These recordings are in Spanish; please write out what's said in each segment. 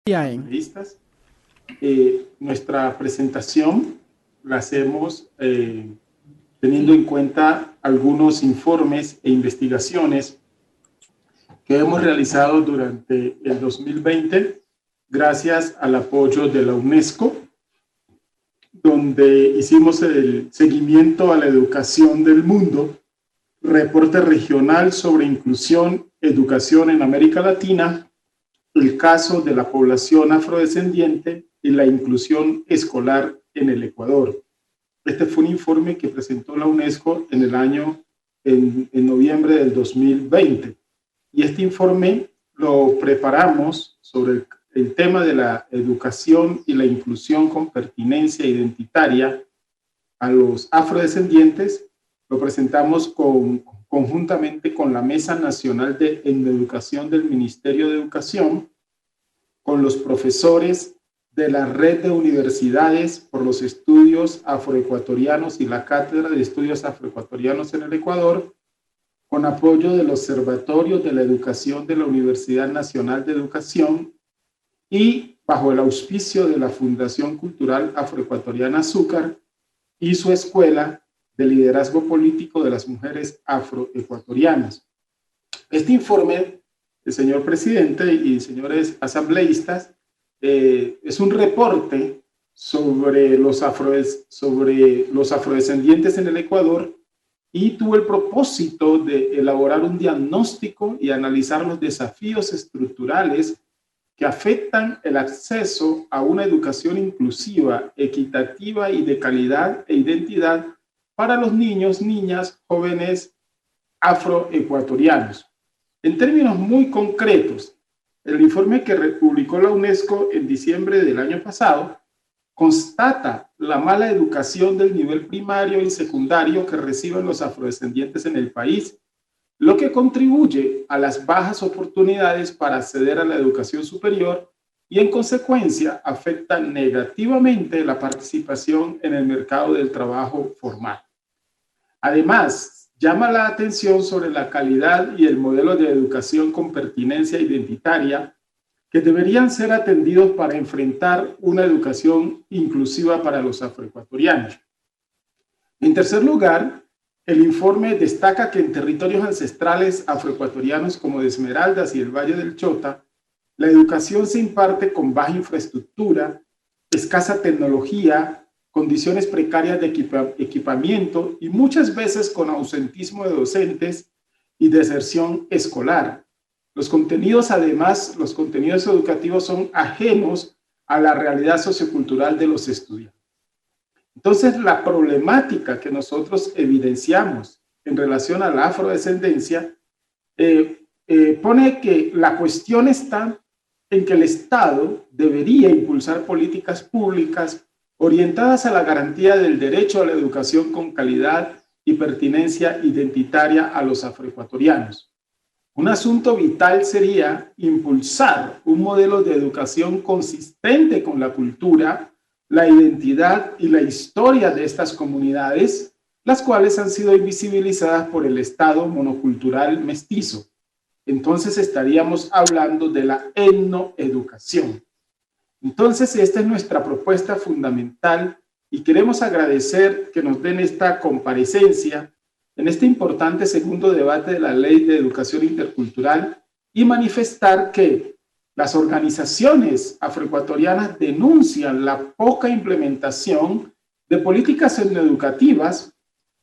Periodistas. Nuestra presentación la hacemos teniendo en cuenta algunos informes e investigaciones que hemos realizado durante el 2020 gracias al apoyo de la UNESCO, donde hicimos el seguimiento a la educación del mundo, reporte regional sobre inclusión, educación en América Latina, el caso de la población afrodescendiente y la inclusión escolar en el Ecuador. Este fue un informe que presentó la UNESCO en noviembre del 2020. Y este informe lo preparamos sobre el tema de la educación y la inclusión con pertinencia identitaria a los afrodescendientes. Lo presentamos conjuntamente con la Mesa Nacional en Educación del Ministerio de Educación, con los profesores de la Red de Universidades por los Estudios Afroecuatorianos y la Cátedra de Estudios Afroecuatorianos en el Ecuador, con apoyo del Observatorio de la Educación de la Universidad Nacional de Educación y bajo el auspicio de la Fundación Cultural Afroecuatoriana Azúcar y su Escuela de Liderazgo Político de las Mujeres Afroecuatorianas. Este informe, señor presidente y señores asambleístas, es un reporte sobre los afrodescendientes en el Ecuador y tuvo el propósito de elaborar un diagnóstico y analizar los desafíos estructurales que afectan el acceso a una educación inclusiva, equitativa y de calidad e identidad para los niños, niñas, jóvenes afroecuatorianos. En términos muy concretos, el informe que publicó la UNESCO en diciembre del año pasado constata la mala educación del nivel primario y secundario que reciben los afrodescendientes en el país, lo que contribuye a las bajas oportunidades para acceder a la educación superior y en consecuencia afecta negativamente la participación en el mercado del trabajo formal. Además, llama la atención sobre la calidad y el modelo de educación con pertinencia identitaria que deberían ser atendidos para enfrentar una educación inclusiva para los afroecuatorianos. En tercer lugar, el informe destaca que en territorios ancestrales afroecuatorianos como de Esmeraldas y el Valle del Chota, la educación se imparte con baja infraestructura, escasa tecnología, condiciones precarias de equipamiento y muchas veces con ausentismo de docentes y deserción escolar. Los contenidos educativos son ajenos a la realidad sociocultural de los estudiantes. Entonces, la problemática que nosotros evidenciamos en relación a la afrodescendencia pone que la cuestión está en que el Estado debería impulsar políticas públicas orientadas a la garantía del derecho a la educación con calidad y pertinencia identitaria a los afroecuatorianos. Un asunto vital sería impulsar un modelo de educación consistente con la cultura, la identidad y la historia de estas comunidades, las cuales han sido invisibilizadas por el Estado monocultural mestizo. Entonces estaríamos hablando de la etnoeducación. Entonces, esta es nuestra propuesta fundamental y queremos agradecer que nos den esta comparecencia en este importante segundo debate de la Ley de Educación Intercultural y manifestar que las organizaciones afroecuatorianas denuncian la poca implementación de políticas etnoeducativas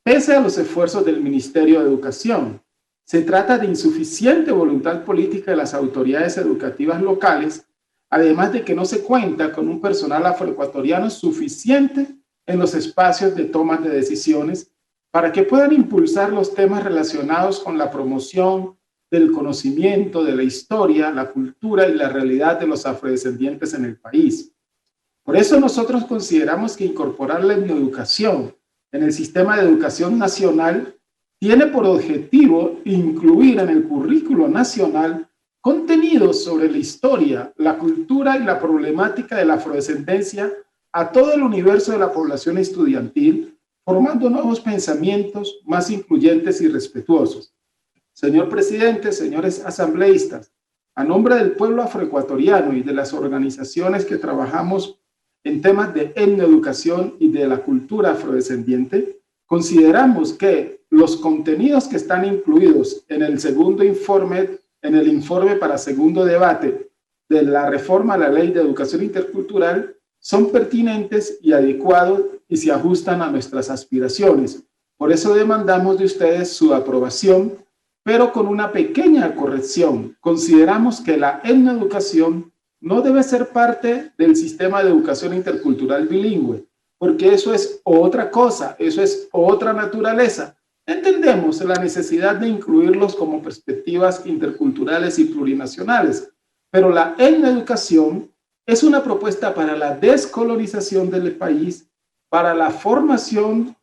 pese a los esfuerzos del Ministerio de Educación. Se trata de insuficiente voluntad política de las autoridades educativas locales, además de que no se cuenta con un personal afroecuatoriano suficiente en los espacios de toma de decisiones para que puedan impulsar los temas relacionados con la promoción del conocimiento de la historia, la cultura y la realidad de los afrodescendientes en el país. Por eso nosotros consideramos que incorporar la etnoeducación en el sistema de educación nacional tiene por objetivo incluir en el currículo nacional contenidos sobre la historia, la cultura y la problemática de la afrodescendencia a todo el universo de la población estudiantil, formando nuevos pensamientos más incluyentes y respetuosos. Señor presidente, señores asambleístas, A nombre del pueblo afroecuatoriano y de las organizaciones que trabajamos en temas de etnoeducación y de la cultura afrodescendiente, consideramos que los contenidos que están incluidos en el segundo informe, en el informe para segundo debate de la reforma a la Ley de Educación Intercultural, son pertinentes y adecuados y se ajustan a nuestras aspiraciones. Por eso demandamos de ustedes su aprobación, pero con una pequeña corrección. Consideramos que la etnoeducación no debe ser parte del sistema de educación intercultural bilingüe, porque eso es otra cosa, eso es otra naturaleza. Entendemos la necesidad de incluirlos como perspectivas interculturales y plurinacionales, pero la etnoeducación es una propuesta para la descolonización del país, para la formación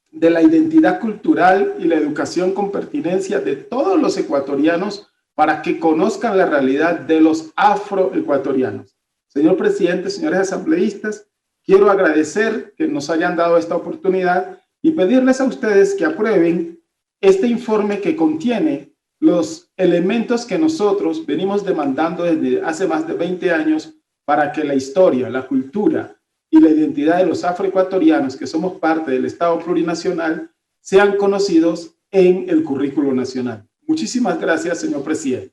de la identidad cultural y la educación con pertinencia de todos los ecuatorianos para que conozcan la realidad de los afroecuatorianos. Señor presidente, señores asambleístas, quiero agradecer que nos hayan dado esta oportunidad y pedirles a ustedes que aprueben este informe que contiene los elementos que nosotros venimos demandando desde hace más de 20 años para que la historia, la cultura y la identidad de los afroecuatorianos que somos parte del Estado plurinacional sean conocidos en el currículo nacional. Muchísimas gracias, señor presidente.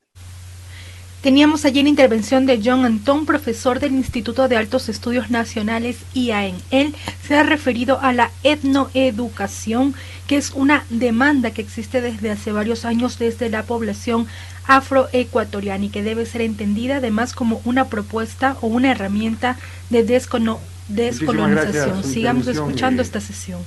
Teníamos allí la intervención de John Antón, profesor del Instituto de Altos Estudios Nacionales IAEN. Él se ha referido a la etnoeducación, que es una demanda que existe desde hace varios años desde la población afroecuatoriana y que debe ser entendida además como una propuesta o una herramienta de descolonización. Sigamos escuchando esta sesión.